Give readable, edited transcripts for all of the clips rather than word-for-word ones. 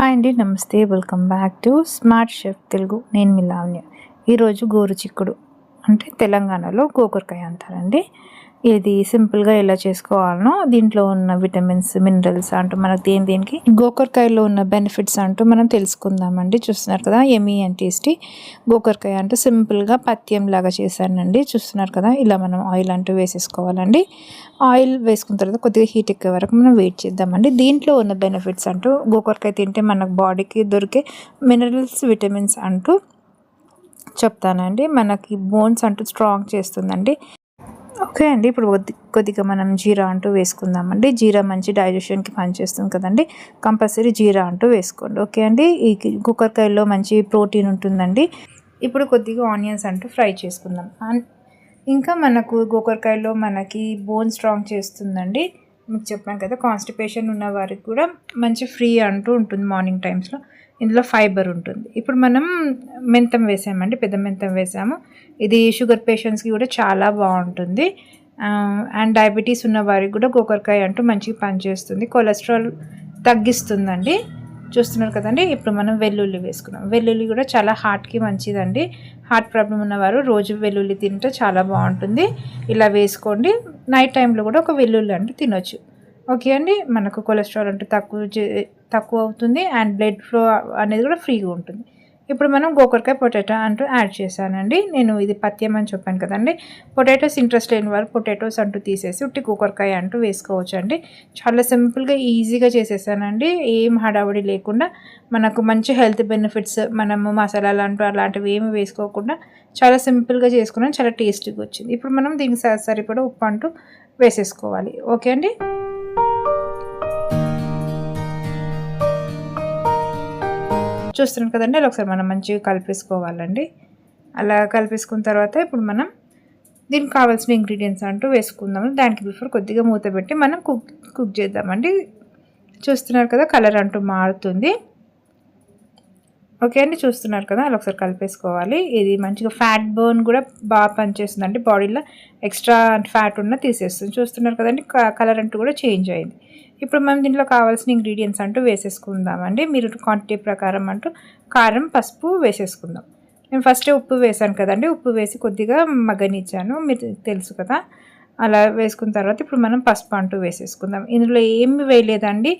Hi అండి, నమస్తే. Welcome back to smart chef Telugu. నేను మీ లావణ్య. ఈరోజు గోరు చిక్కుడు అంటే తెలంగాణలో గోకరకాయ అంటారండి. ఇది సింపుల్గా ఎలా చేసుకోవాలనో, దీంట్లో ఉన్న విటమిన్స్, మినరల్స్ అంటూ మనకు దేనికి గోకరకాయలో ఉన్న బెనిఫిట్స్ అంటూ మనం తెలుసుకుందామండి. చూస్తున్నారు కదా, ఎమీ అండ్ టేస్టీ గోకరకాయ అంటూ సింపుల్గా పత్యం లాగా చేశానండి. చూస్తున్నారు కదా, ఇలా మనం ఆయిల్ అంటూ వేసేసుకోవాలండి. ఆయిల్ వేసుకున్న తర్వాత కొద్దిగా హీట్ ఎక్కే వరకు మనం వెయిట్ చేద్దామండి. దీంట్లో ఉన్న బెనిఫిట్స్ అంటూ గోకరకాయ తింటే మనకు బాడీకి దొరికే మినరల్స్, విటమిన్స్ అంటూ చెప్తానండి. మనకి బోన్స్ అంటూ స్ట్రాంగ్ చేస్తుందండి. ఓకే అండి, ఇప్పుడు కొద్దిగా మనం జీరా అంటూ వేసుకుందామండి. జీరా మంచి డైజెషన్కి పనిచేస్తుంది కదండి. కంపల్సరీ జీరా అంటూ వేసుకోండి. ఓకే అండి, ఈ గోకరకాయలో మంచి ప్రోటీన్ ఉంటుందండి. ఇప్పుడు కొద్దిగా ఆనియన్స్ అంటూ ఫ్రై చేసుకుందాం. ఇంకా మనకు గోకరకాయలో మనకి బోన్ స్ట్రాంగ్ చేస్తుందండి. మీకు చెప్పాను కదా, కాన్స్టిపేషన్ ఉన్న వారికి కూడా మంచి ఫ్రీ అంటూ ఉంటుంది. మార్నింగ్ టైమ్స్లో ఇందులో ఫైబర్ ఉంటుంది. ఇప్పుడు మనం మెంతం వేసామండి, పెద్ద మెంతం వేసాము. ఇది షుగర్ పేషెంట్స్కి కూడా చాలా బాగుంటుంది. అండ్ డయాబెటీస్ ఉన్న వారికి కూడా గోకరకాయ అంటూ మంచిగా పనిచేస్తుంది. కొలెస్ట్రాల్ తగ్గిస్తుందండి. చూస్తున్నారు కదండి. ఇప్పుడు మనం వెల్లుల్లి వేసుకున్నాం. వెల్లుల్లి కూడా చాలా హార్ట్కి మంచిదండి. హార్ట్ ప్రాబ్లం ఉన్నవారు రోజు వెల్లుల్లి తింటే చాలా బాగుంటుంది. ఇలా వేసుకోండి. నైట్ టైంలో కూడా ఒక వెల్లుల్లి అంటూ తినొచ్చు. ఓకే అండి, మనకు కొలెస్ట్రాల్ అంటే తక్కువ అవుతుంది. అండ్ బ్లడ్ ఫ్లో అనేది కూడా ఫ్రీగా ఉంటుంది. ఇప్పుడు మనం గోకరకాయ పొటాటో అంటూ యాడ్ చేశానండి. నేను ఇది పత్యం అని చెప్పాను కదండి. పొటాటోస్ ఇంట్రెస్ట్ లేని వారు పొటాటోస్ అంటూ తీసేసి ఉట్టి గోకరకాయ అంటూ వేసుకోవచ్చు అండి. చాలా సింపుల్గా ఈజీగా చేసేసానండి. ఏం హడావుడి లేకుండా మనకు మంచి హెల్త్ బెనిఫిట్స్, మనము మసాలాలు అంటూ అలాంటివి ఏమి వేసుకోకుండా చాలా సింపుల్గా చేసుకున్నాం. చాలా టేస్టీగా వచ్చింది. ఇప్పుడు మనం దీనికి సరిపడా ఉప్పు అంటూ వేసేసుకోవాలి. ఓకే అండి. చూస్తున్నాం కదండి, అలా ఒకసారి మనం మంచిగా కలిపేసుకోవాలండి. అలా కలిపేసుకున్న తర్వాత ఇప్పుడు మనం దీనికి కావాల్సిన ఇంగ్రీడియంట్స్ అంటూ వేసుకుందాము. దానికి బిఫోర్ కొద్దిగా మూత పెట్టి మనం కుక్ చేద్దామండి. చూస్తున్నారు కదా, కలర్ అంటూ మారుతుంది. ఓకే అండి, చూస్తున్నారు కదా, అలా ఒకసారి కలిపేసుకోవాలి. ఇది మంచిగా ఫ్యాట్ బర్న్ కూడా బాగా పనిచేస్తుందండి. బాడీలో ఎక్స్ట్రా ఫ్యాట్ ఉన్న తీసేస్తుంది. చూస్తున్నారు కదండి, కలర్ అంటూ కూడా చేంజ్ అయింది. ఇప్పుడు మనం దీంట్లో కావాల్సిన ఇంగ్రీడియంట్స్ అంటూ వేసేసుకుందామండి. మీరు క్వాంటిటీ ప్రకారం అంటూ కారం, పసుపు వేసేసుకుందాం. నేను ఫస్ట్ ఉప్పు వేసాను కదండి. ఉప్పు వేసి కొద్దిగా మగ్గనిచ్చాను, మీరు తెలుసు కదా. అలా వేసుకున్న తర్వాత ఇప్పుడు మనం పసుపు అంటూ వేసేసుకుందాం. ఇందులో ఏమి వేయలేదండి,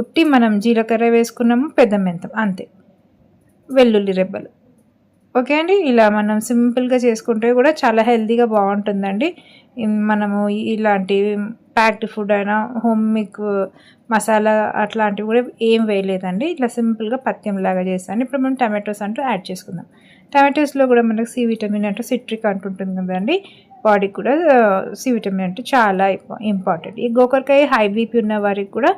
ఉట్టి మనం జీలకర్ర వేసుకున్నాము, పెద్ద మెంతం అంతే, వెల్లుల్లి రెబ్బలు. ఓకే అండి, ఇలా మనం సింపుల్గా చేసుకుంటే కూడా చాలా హెల్తీగా బాగుంటుందండి. మనము ఇలాంటి ప్యాక్డ్ ఫుడ్ అయినా హోమ్ మేక్ మసాలా అట్లాంటివి కూడా ఏం వేయలేదండి. ఇట్లా సింపుల్గా పత్యంలాగా చేస్తాను. ఇప్పుడు మనం టమాటోస్ అంటూ యాడ్ చేసుకుందాం. టమాటోస్లో కూడా మనకు సి విటమిన్ అంటూ సిట్రిక్ అంటుంటుంది కదండి. బాడీకి కూడా సి విటమిన్ అంటే చాలా ఇంపార్టెంట్. ఈ గోకరకాయ హై బీపీ ఉన్న వారికి కూడా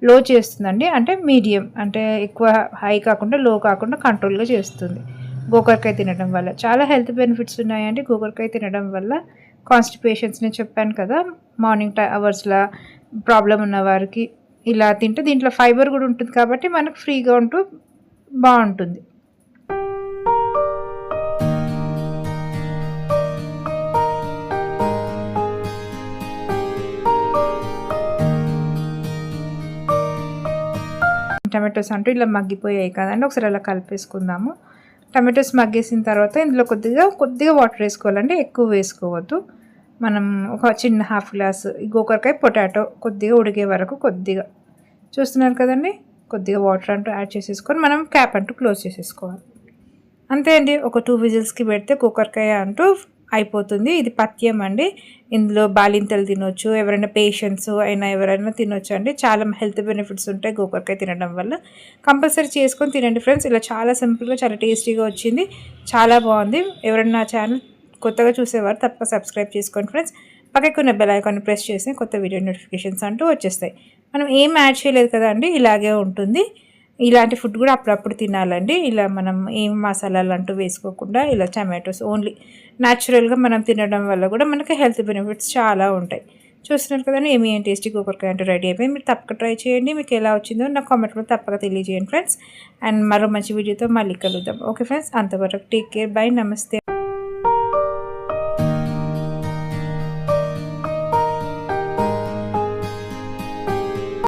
లో చేస్తుందండి. అంటే మీడియం, అంటే ఎక్కువ హై కాకుండా లో కాకుండా కంట్రోల్గా చేస్తుంది గోకరకాయ తినడం వల్ల. చాలా హెల్త్ బెనిఫిట్స్ ఉన్నాయండి గోకరకాయ తినడం వల్ల. కాన్స్టిపేషన్స్ నేను చెప్పాను కదా, మార్నింగ్ అవర్స్లో ప్రాబ్లం ఉన్న వారికి ఇలా తింటే దీంట్లో ఫైబర్ కూడా ఉంటుంది కాబట్టి మనకు ఫ్రీగా ఉంటూ బాగుంటుంది. టమాటోస్ అంటూ ఇలా మగ్గిపోయాయి కదండి. ఒకసారి అలా కలిపేసుకుందాము. టమాటోస్ మగ్గేసిన తర్వాత ఇందులో కొద్దిగా వాటర్ వేసుకోవాలండి, ఎక్కువ వేసుకోవద్దు. మనం ఒక చిన్న హాఫ్ గ్లాస్ గోకరకాయ పొటాటో కొద్దిగా ఉడికే వరకు కొద్దిగా చూస్తున్నారు కదండి, కొద్దిగా వాటర్ అంటూ యాడ్ చేసేసుకొని మనం క్యాప్ అంటూ క్లోజ్ చేసేసుకోవాలి. అంతే అండి, ఒక 2 విజిల్స్కి పెడితే గోకరకాయ అంటూ అయిపోతుంది. ఇది పత్యం అండి. ఇందులో బాలింతలు తినొచ్చు, ఎవరైనా పేషెంట్స్ అయినా ఎవరైనా తినొచ్చు అండి. చాలా హెల్త్ బెనిఫిట్స్ ఉంటాయి గోకరకాయ తినడం వల్ల. కంపల్సరీ చేసుకొని తినండి ఫ్రెండ్స్. ఇలా చాలా సింపుల్గా చాలా టేస్టీగా వచ్చింది, చాలా బాగుంది. ఎవరైనా నా ఛానల్ కొత్తగా చూసేవారు తప్పక సబ్స్క్రైబ్ చేసుకోండి ఫ్రెండ్స్. పక్కకున్న బెల్ ఐకాన్ని ప్రెస్ చేసి కొత్త వీడియో నోటిఫికేషన్స్ అంటూ వచ్చేస్తాయి. మనం ఏం యాడ్ చేయలేదు కదా అండి, ఇలాగే ఉంటుంది. ఇలాంటి ఫుడ్ కూడా అప్పుడప్పుడు తినాలండి. ఇలా మనం ఏం మసాలాలు అంటూ వేసుకోకుండా ఇలా టమాటోస్ ఓన్లీ న్యాచురల్గా మనం తినడం వల్ల కూడా మనకి హెల్త్ బెనిఫిట్స్ చాలా ఉంటాయి. చూస్తున్నారు కదండి, ఏమి టేస్టీ గోకరకాయ అంటే రెడీ అయిపోయి. మీరు తప్పక ట్రై చేయండి. మీకు ఎలా వచ్చిందో నా కామెంట్లో తప్పక తెలియజేయండి ఫ్రెండ్స్. అండ్ మరో మంచి వీడియోతో మళ్ళీ కలుద్దాం. ఓకే ఫ్రెండ్స్, అంతవరకు టేక్ కేర్, బై, నమస్తే.